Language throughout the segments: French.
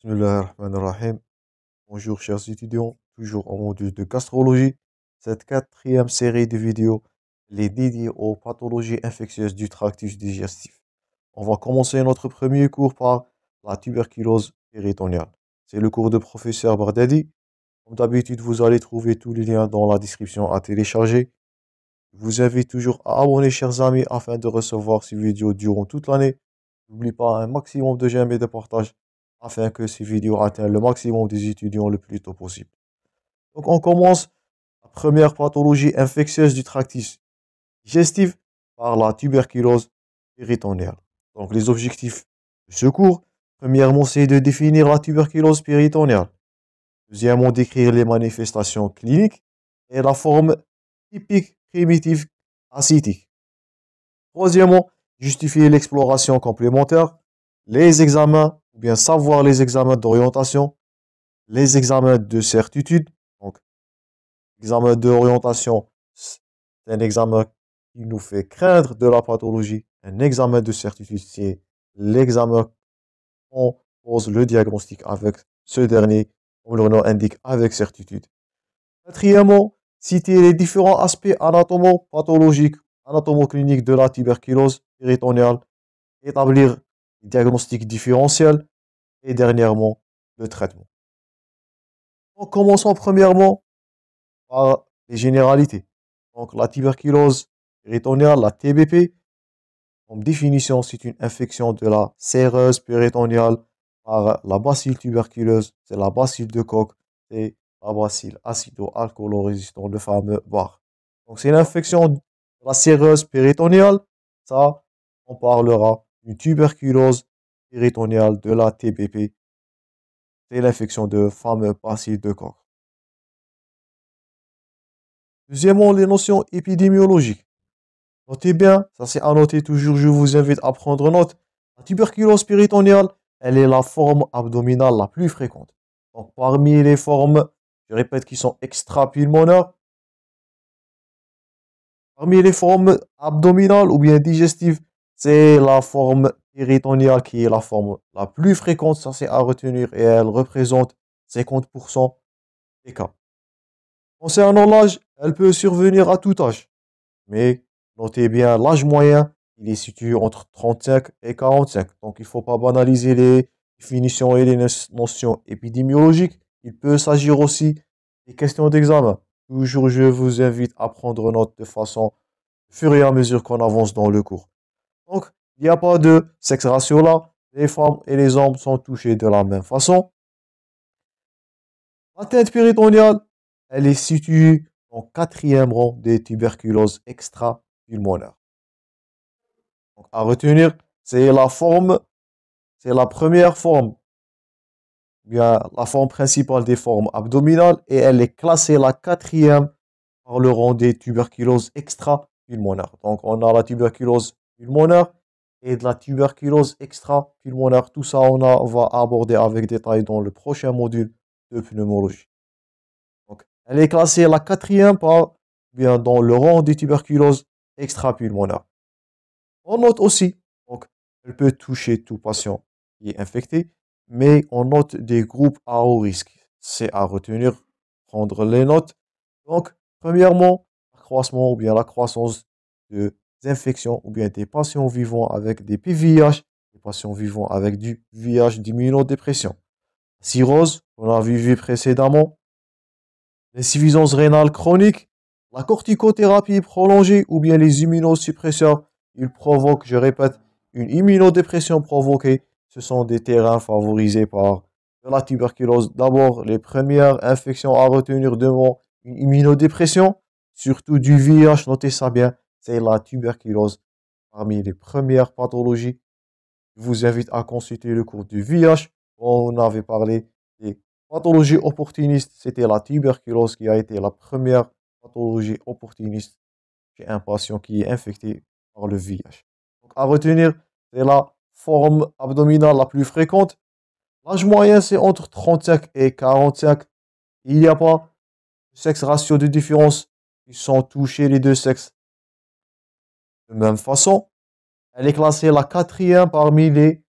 Bismillahirrahmanirrahim. Bonjour chers étudiants, toujours en module de gastrologie. Cette quatrième série de vidéos elle est dédiée aux pathologies infectieuses du tractus digestif. On va commencer notre premier cours par la tuberculose péritonéale. C'est le cours de professeur Bardadi. Comme d'habitude, vous allez trouver tous les liens dans la description à télécharger. Je vous invite toujours à abonner, chers amis, afin de recevoir ces vidéos durant toute l'année. N'oubliez pas un maximum de j'aime et de partage afin que ces vidéos atteignent le maximum des étudiants le plus tôt possible. Donc on commence la première pathologie infectieuse du tractus digestif par la tuberculose péritonéale. Donc les objectifs de ce cours, premièrement, c'est de définir la tuberculose péritonéale. Deuxièmement, décrire les manifestations cliniques et la forme typique primitive ascitique. Troisièmement, justifier l'exploration complémentaire, les examens, ou bien savoir les examens d'orientation, les examens de certitude. Donc, l'examen d'orientation, c'est un examen qui nous fait craindre de la pathologie. Un examen de certitude, c'est l'examen on pose le diagnostic avec ce dernier, comme le nom indique, avec certitude. Quatrièmement, citer les différents aspects anatomo-pathologiques, anatomo-cliniques de la tuberculose péritonéale, établir le diagnostic différentiel et dernièrement le traitement. Donc, commençons premièrement par les généralités. Donc, la tuberculose péritonéale, la TBP, comme définition, c'est une infection de la séreuse péritonéale par la bacille tuberculeuse, c'est la bacille de Koch, c'est la bacille acido-alcoolo-résistant, le fameux BAR. Donc, c'est une infection de la séreuse péritonéale. Ça, on parlera d'une tuberculose péritonéale de la TBP. C'est l'infection de fameux bacille de Koch. Deuxièmement, les notions épidémiologiques. Notez bien, ça c'est à noter toujours, je vous invite à prendre note. La tuberculose péritonéale, elle est la forme abdominale la plus fréquente. Donc parmi les formes, je répète, qui sont extra-pulmonaires, parmi les formes abdominales ou bien digestives, c'est la forme péritonéale qui est la forme la plus fréquente, ça c'est à retenir, et elle représente 50% des cas. Concernant l'âge, elle peut survenir à tout âge. Mais notez bien, l'âge moyen, il est situé entre 35 et 45. Donc, il ne faut pas banaliser les définitions et les notions épidémiologiques. Il peut s'agir aussi des questions d'examen. Toujours, je vous invite à prendre note de façon au fur et à mesure qu'on avance dans le cours. Donc, il n'y a pas de sexe ratio là. Les femmes et les hommes sont touchés de la même façon. La tête péritonéale, elle est située en quatrième rang des tuberculoses extra-pulmonaires. Donc, à retenir, c'est la forme, c'est la première forme, bien la forme principale des formes abdominales, et elle est classée la quatrième par le rang des tuberculoses extra-pulmonaires. Donc, on a la tuberculose pulmonaire et de la tuberculose extra-pulmonaire. Tout ça, on va aborder avec détail dans le prochain module de pneumologie. Donc, elle est classée la quatrième par, bien, dans le rang des tuberculoses extra-pulmonaires. On note aussi, donc, elle peut toucher tout patient qui est infecté, mais on note des groupes à haut risque. C'est à retenir, prendre les notes. Donc, premièrement, l'accroissement ou bien la croissance des infections ou bien des patients vivant avec des PVIH, des patients vivant avec du VIH d'immunodépression. Cirrhose, on a vu précédemment, l'insuffisance rénale chronique, la corticothérapie prolongée ou bien les immunosuppresseurs, ils provoquent, je répète, une immunodépression provoquée. Ce sont des terrains favorisés par la tuberculose. D'abord, les premières infections à retenir devant une immunodépression, surtout du VIH, notez ça bien, c'est la tuberculose. Parmi les premières pathologies, je vous invite à consulter le cours du VIH. On avait parlé des pathologie opportuniste, c'était la tuberculose qui a été la première pathologie opportuniste chez un patient qui est infecté par le VIH. Donc, à retenir, c'est la forme abdominale la plus fréquente. L'âge moyen, c'est entre 35 et 45. Il n'y a pas de sexe ratio de différence. Ils sont touchés les deux sexes de même façon. Elle est classée la quatrième parmi les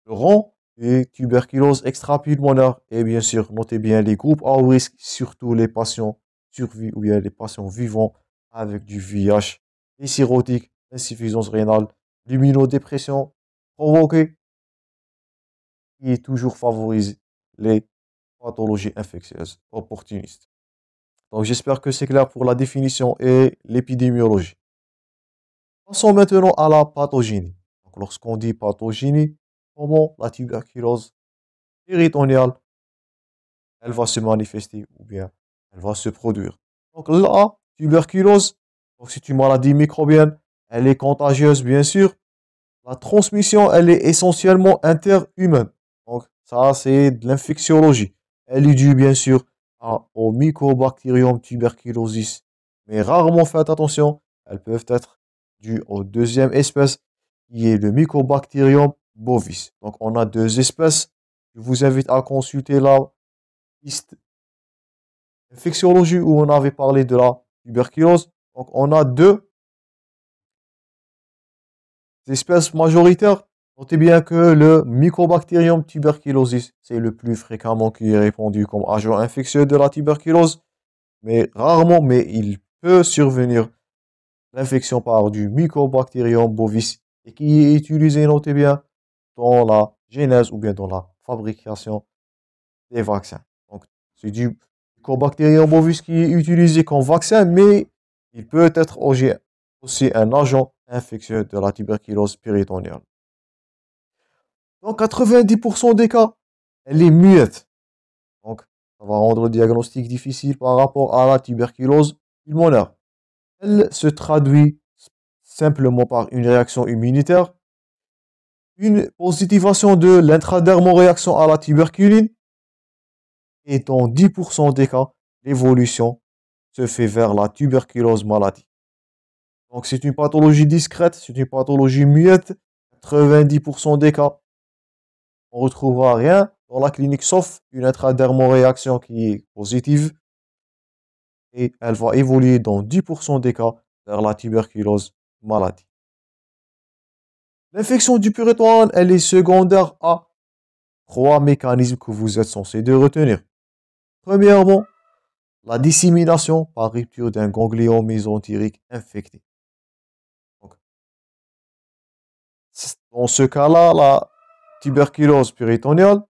rangs et tuberculose extra-pulmonaire. Et bien sûr, notez bien les groupes à haut risque, surtout les patients survivants ou bien les patients vivants avec du VIH, les cirrhotiques, insuffisance rénale, l'immunodépression provoquée, qui est toujours favorisé les pathologies infectieuses opportunistes. Donc j'espère que c'est clair pour la définition et l'épidémiologie. Passons maintenant à la pathogénie. Donc lorsqu'on dit pathogénie, comment la tuberculose péritonéale, elle va se manifester ou bien elle va se produire. Donc la tuberculose, donc c'est une maladie microbienne, elle est contagieuse bien sûr. La transmission, elle est essentiellement interhumaine. Donc ça, c'est de l'infectiologie. Elle est due bien sûr au Mycobacterium tuberculosis. Mais rarement, faites attention, elles peuvent être dues aux deuxième espèce qui est le Mycobacterium bovis. Donc on a deux espèces. Je vous invite à consulter la liste infectiologie où on avait parlé de la tuberculose. Donc on a deux espèces majoritaires. Notez bien que le Mycobacterium tuberculosis, c'est le plus fréquemment qui est répandu comme agent infectieux de la tuberculose, mais rarement, mais il peut survenir l'infection par du Mycobacterium bovis et qui est utilisé, notez bien, dans la genèse ou bien dans la fabrication des vaccins. Donc, c'est du Mycobacterium bovis qui est utilisé comme vaccin, mais il peut être aussi un agent infectieux de la tuberculose péritonéale. Dans 90% des cas, elle est muette. Donc, ça va rendre le diagnostic difficile par rapport à la tuberculose pulmonaire. Elle se traduit simplement par une réaction immunitaire, une positivation de l'intradermoréaction à la tuberculine, et dans 10% des cas, l'évolution se fait vers la tuberculose maladie. Donc, c'est une pathologie discrète, c'est une pathologie muette. 90% des cas, on retrouvera rien dans la clinique sauf une intradermoréaction qui est positive et elle va évoluer dans 10% des cas vers la tuberculose maladie. L'infection du péritoine, elle est secondaire à trois mécanismes que vous êtes censé de retenir. Premièrement, la dissémination par rupture d'un ganglion mésentérique infecté. Donc, dans ce cas-là, la tuberculose péritonéale,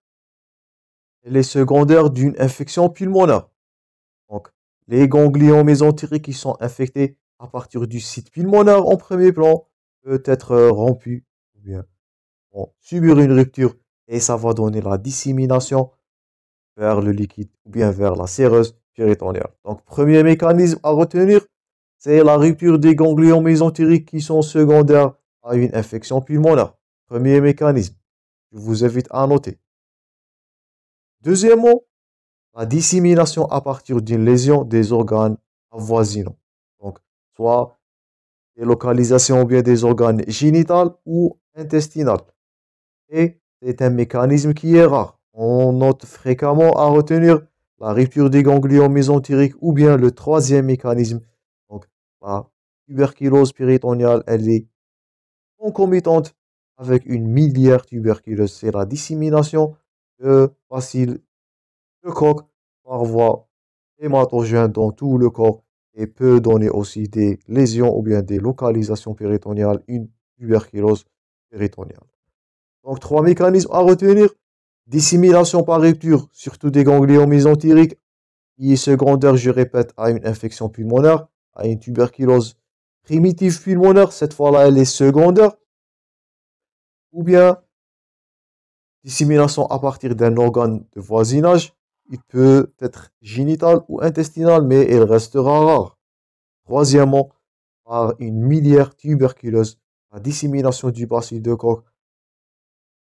elle est secondaire d'une infection pulmonaire. Donc, les ganglions mésentériques qui sont infectés à partir du site pulmonaire en premier plan peut être rompu ou bien vont subir une rupture et ça va donner la dissémination vers le liquide ou bien vers la séreuse péritonéale. Donc, premier mécanisme à retenir, c'est la rupture des ganglions mésentériques qui sont secondaires à une infection pulmonaire. Premier mécanisme. Je vous invite à noter. Deuxièmement, la dissémination à partir d'une lésion des organes avoisinants. Donc, soit des localisations ou bien des organes génitales ou intestinales. Et c'est un mécanisme qui est rare. On note fréquemment à retenir la rupture des ganglions mésentériques ou bien le troisième mécanisme. Donc, la tuberculose péritonéale, elle est concomitante avec une miliaire tuberculeuse. C'est la dissémination de bacilles de coque par voie hématogène dans tout le corps et peut donner aussi des lésions ou bien des localisations péritonéales, une tuberculose péritonéale. Donc, trois mécanismes à retenir. Dissémination par rupture, surtout des ganglions mésentériques, qui est secondaire, je répète, à une infection pulmonaire, à une tuberculose primitive pulmonaire. Cette fois-là, elle est secondaire. Ou bien, dissémination à partir d'un organe de voisinage. Il peut être génital ou intestinal, mais il restera rare. Troisièmement, par une miliaire tuberculeuse, la dissémination du bacille de Koch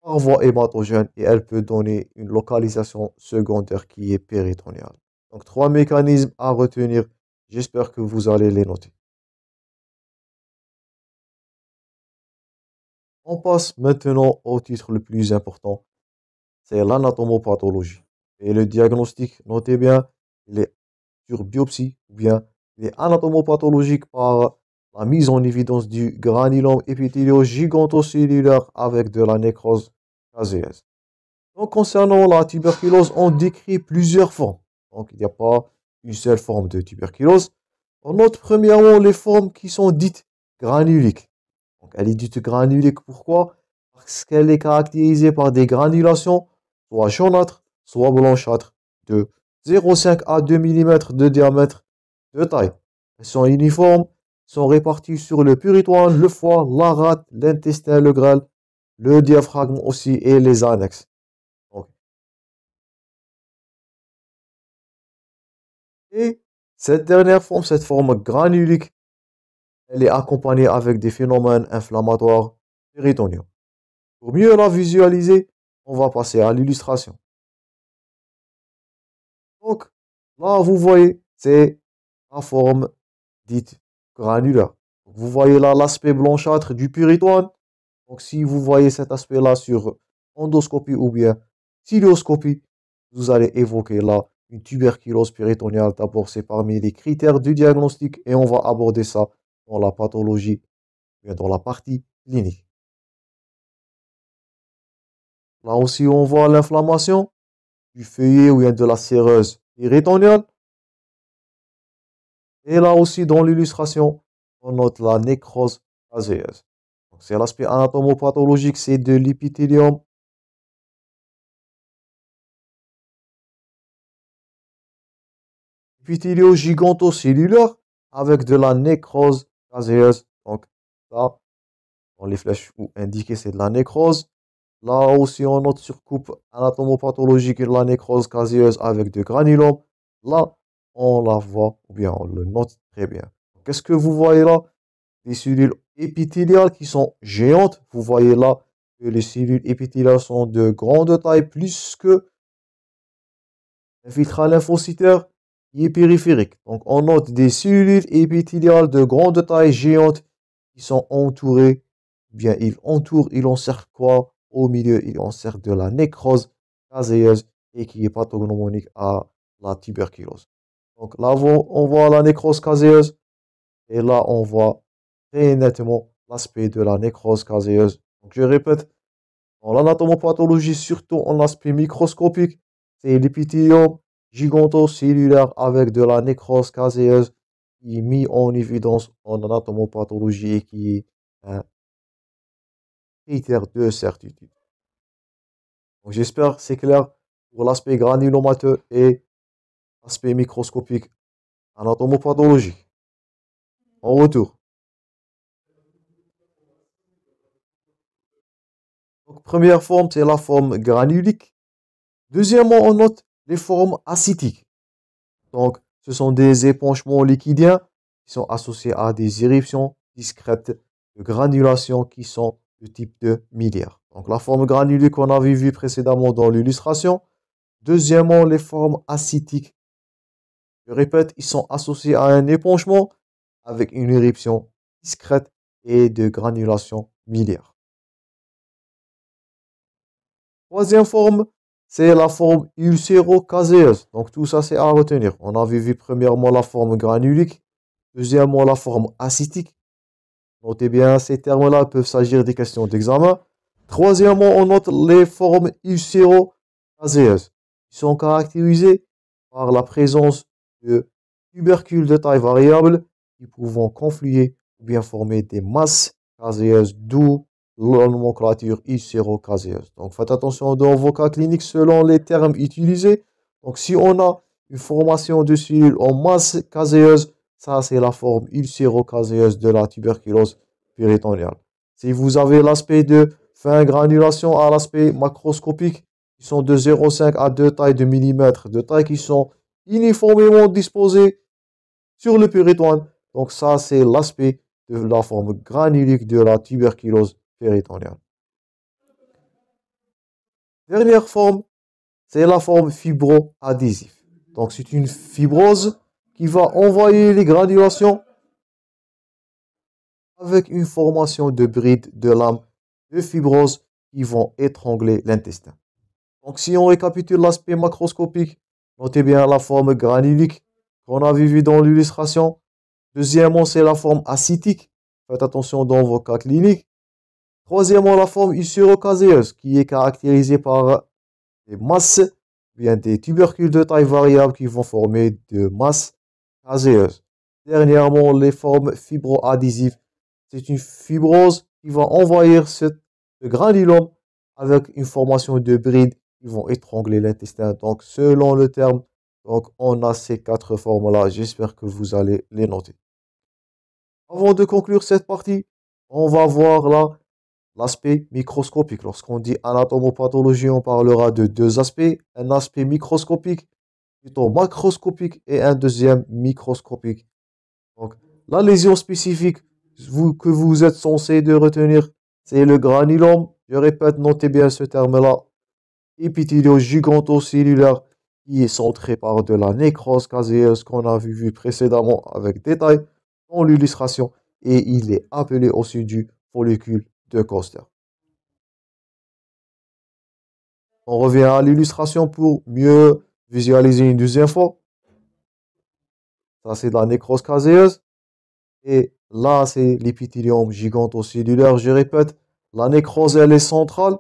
par voie hématogène et elle peut donner une localisation secondaire qui est péritonéale. Donc, trois mécanismes à retenir. J'espère que vous allez les noter. On passe maintenant au titre le plus important, c'est l'anatomopathologie. Et le diagnostic, notez bien, il est sur biopsie ou bien il est anatomopathologique par la mise en évidence du granulome épithéliaux gigantocellulaire avec de la nécrose caséeuse. Donc, concernant la tuberculose, on décrit plusieurs formes. Donc, il n'y a pas une seule forme de tuberculose. On note premièrement les formes qui sont dites granuliques. Donc, elle est dite granulique, pourquoi? Parce qu'elle est caractérisée par des granulations, soit jaunâtres, soit blanchâtres, de 0,5 à 2 mm de diamètre de taille. Elles sont uniformes, sont réparties sur le puritoine, le foie, la rate, l'intestin, le grêle, le diaphragme aussi et les annexes. Donc, et cette dernière forme, cette forme granulique, elle est accompagnée avec des phénomènes inflammatoires péritonéaux. Pour mieux la visualiser, on va passer à l'illustration. Donc, là, vous voyez, c'est la forme dite granulaire. Vous voyez là l'aspect blanchâtre du puritoine. Donc, si vous voyez cet aspect-là sur endoscopie ou bien cilioscopie, vous allez évoquer là une tuberculose péritoniale. D'abord, c'est parmi les critères du diagnostic et on va aborder ça dans la pathologie, bien dans la partie clinique. Là aussi, on voit l'inflammation du feuillet ou bien de la séreuse péritonéale. Et là aussi, dans l'illustration, on note la nécrose caséeuse. C'est l'aspect anatomopathologique, c'est de l'épithélium épithélio-gigantocellulaire avec de la nécrose caséeuse. Donc, là, dans les flèches où indiqué, c'est de la nécrose. Là aussi, on note sur coupe anatomopathologique la nécrose caséeuse avec de granulome. Là, on la voit, ou bien on le note très bien. Qu'est-ce que vous voyez là? Des cellules épithéliales qui sont géantes. Vous voyez là que les cellules épithéliales sont de grande taille, plus que l'infiltrat lymphocytaire qui est périphérique. Donc, on note des cellules épithéliales de grande taille géante qui sont entourées, bien, ils encerclent quoi? Au milieu, ils encerclent de la nécrose caséeuse et qui est pathognomonique à la tuberculose. Donc là, on voit la nécrose caséeuse et là, on voit très nettement l'aspect de la nécrose caséeuse. Donc, je répète, dans l'anatomopathologie, surtout en aspect microscopique, c'est l'épithélium gigantocellulaire avec de la nécrose caséeuse qui est mis en évidence en anatomopathologie et qui est un critère de certitude. Donc, j'espère que c'est clair pour l'aspect granulomateux et l'aspect microscopique anatomopathologique. En retour. Donc, première forme, c'est la forme granulique. Deuxièmement, on note les formes acytiques. Donc, ce sont des épanchements liquidiens qui sont associés à des éruptions discrètes de granulation qui sont de type de miliaire. Donc, la forme granulique qu'on avait vue précédemment dans l'illustration. Deuxièmement, les formes acytiques. Je répète, ils sont associés à un épanchement avec une éruption discrète et de granulation miliaire. Troisième forme, c'est la forme ulcéro-caséeuse. Donc tout ça, c'est à retenir. On avait vu premièrement la forme granulique, deuxièmement la forme acytique. Notez bien, ces termes-là peuvent s'agir des questions d'examen. Troisièmement, on note les formes ulcéro-caséeuses, qui sont caractérisées par la présence de tubercules de taille variable qui pouvant confluer ou bien former des masses caséeuses, d'où la nomenclature ulcéro-caséeuse. Donc faites attention dans vos cas cliniques selon les termes utilisés. Donc si on a une formation de cellules en masse caséeuse, ça c'est la forme ulcéro-caséeuse de la tuberculose péritonéale. Si vous avez l'aspect de fin granulation à l'aspect macroscopique, qui sont de 0,5 à 2 tailles de millimètres, de tailles qui sont uniformément disposées sur le péritoine. Donc ça, c'est l'aspect de la forme granulique de la tuberculose péritonéale. Dernière forme, c'est la forme fibro-adhésive. Donc c'est une fibrose qui va envoyer les granulations avec une formation de brides de lames de fibrose qui vont étrangler l'intestin. Donc si on récapitule l'aspect macroscopique, notez bien la forme granulique qu'on a vu dans l'illustration. Deuxièmement, c'est la forme acytique. Faites attention dans vos cas cliniques. Troisièmement, la forme ulcéro-caséeuse qui est caractérisée par des masses, bien des tubercules de taille variable qui vont former de masses caséeuses. Dernièrement, les formes fibroadhésives. C'est une fibrose qui va envahir ce granulome avec une formation de brides qui vont étrangler l'intestin. Donc, selon le terme, donc on a ces quatre formes-là. J'espère que vous allez les noter. Avant de conclure cette partie, on va voir là l'aspect microscopique. Lorsqu'on dit anatomopathologie, on parlera de deux aspects. Un aspect microscopique, plutôt macroscopique, et un deuxième microscopique. Donc, la lésion spécifique que vous êtes censé de retenir, c'est le granulome. Je répète, notez bien ce terme-là. Épithélio-gigantocellulaire qui est centré par de la nécrose caséeuse qu'on a vu précédemment avec détail dans l'illustration. Et il est appelé aussi du follicule de Koster. On revient à l'illustration pour mieux visualiser une deuxième fois. Ça, c'est de la nécrose caséeuse. Et là, c'est l'épithélium gigantocellulaire. Je répète, la nécrose, elle est centrale.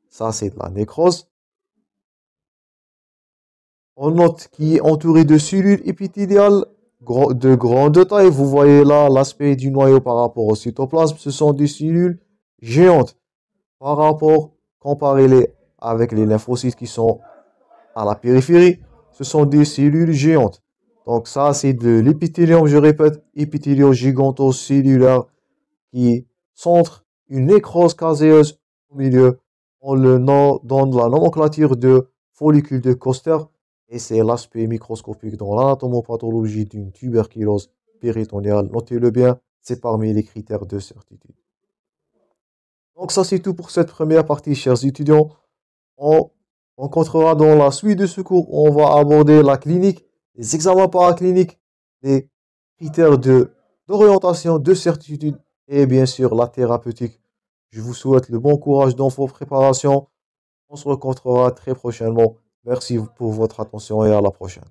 Ça, c'est de la nécrose. On note qui est entouré de cellules épithéliales de grande taille. Vous voyez là l'aspect du noyau par rapport au cytoplasme. Ce sont des cellules géantes. Par rapport, comparez-les avec les lymphocytes qui sont à la périphérie. Ce sont des cellules géantes. Donc ça, c'est de l'épithélium, je répète, épithélium gigantocellulaire qui centre une nécrose caséeuse au milieu. On le donne la nomenclature de follicule de Koster et c'est l'aspect microscopique dans l'anatomopathologie d'une tuberculose péritonéale. Notez-le bien, c'est parmi les critères de certitude. Donc ça, c'est tout pour cette première partie, chers étudiants. On rencontrera dans la suite de ce cours, on va aborder la clinique, les examens paracliniques, les critères d'orientation, de certitude et bien sûr la thérapeutique. Je vous souhaite le bon courage dans vos préparations. On se rencontrera très prochainement. Merci pour votre attention et à la prochaine.